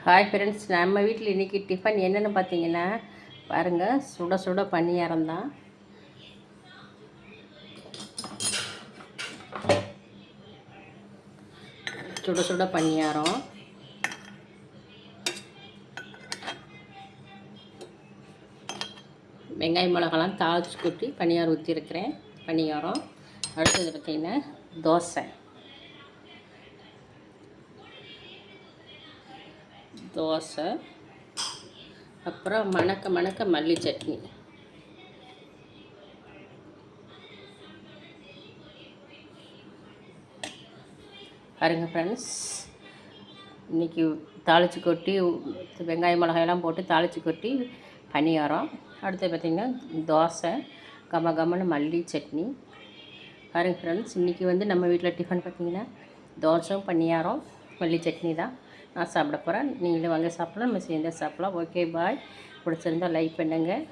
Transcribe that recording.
Hi friends, நம்ம வீட்டில் இன்றைக்கி டிஃபன் என்னென்னு பார்த்தீங்கன்னா பாருங்கள், சுட சுட பணியாரம் தான். சுட சுட பணியாரம். வெங்காயம் மிளகாலாம் தாளிச்சு கொட்டி பணியாரம் ஊற்றிருக்கிறேன். பணியாரம். அடுத்தது பார்த்திங்கன்னா தோசை, அப்புறம் மணக்க மணக்க மல்லி சட்னி. பாருங்கள் ஃப்ரெண்ட்ஸ், இன்றைக்கி தாளித்து கொட்டி வெங்காயம் மிளகாயெல்லாம் போட்டு தாளித்து கொட்டி பணியாரம். அடுத்து பார்த்திங்கன்னா தோசை, கமன்னு மல்லி சட்னி. பாருங்கள் ஃப்ரெண்ட்ஸ், இன்றைக்கி நம்ம வீட்டில் டிஃபன் பார்த்திங்கன்னா தோசை, பணியாரம், மல்லி சட்னி தான் நான் சாப்பிட போகிறேன். நீங்களும் வாங்க சாப்பிடலாம், நம்ம சேர்ந்து சாப்பிடலாம். ஓகே, பாய். பிடிச்சிருந்தால் லைக் பண்ணுங்கள்.